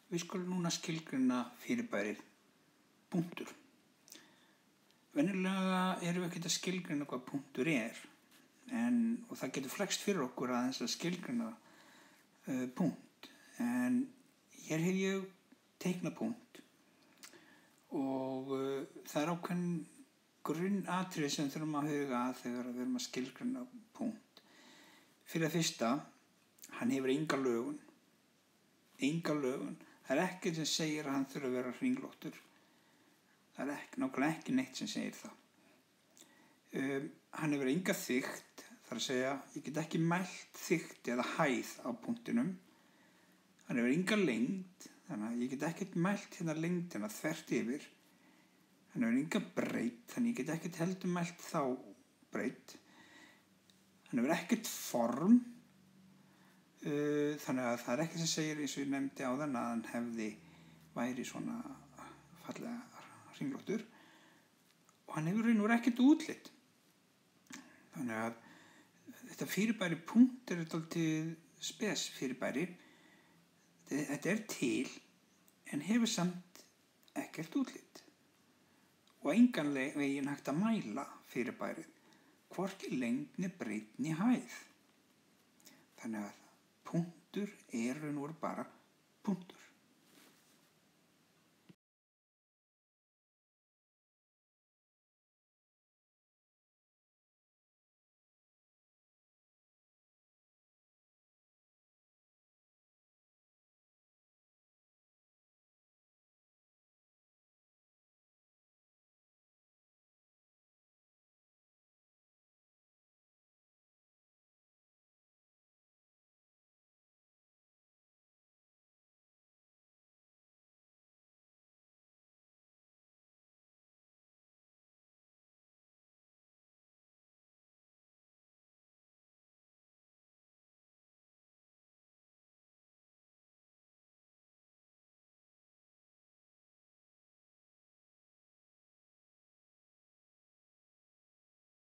Við skulum núna skilgreina fyrirbærið punktur. Venjulega erum við ekkert að skilgreina hvað punktur og það getur flækst fyrir okkur aðeins að skilgreina punkt. En hér hef ég teiknað punkt og það er ákveðin grunnatriði sem þurfum að huga að þegar við erum að skilgreina punkt. Fyrir það fyrsta, hann hefur enga lögun. Það er ekkert sem segir að hann þurfi að vera hringlóttur. Það er nákvæmlega ekki neitt sem segir það. Hann hefur enga þykkt, þar að segja, ég get ekki mælt þykkt eða hæð á punktinum. Hann hefur enga lengd, þannig að ég get ekkert mælt hérna lengdina þvert yfir. Hann hefur enga breidd, þannig ég get ekkert heldur mælt þá breidd. Hann hefur ekkert form, þannig að það er ekkert sem segir, eins og ég nefndi áðan, að hann væri svona fallega hringlóttur og hann hefur raun og veru ekkert útlit. Þannig að þetta fyrirbæri punkt er dálítið spes fyrirbæri. Þetta er til en hefur samt ekkert útlit og engan veginn hægt að mæla fyrirbærið, hvorki lengd né breidd né hæð. Þannig að punktur er raun og veru bara punktur.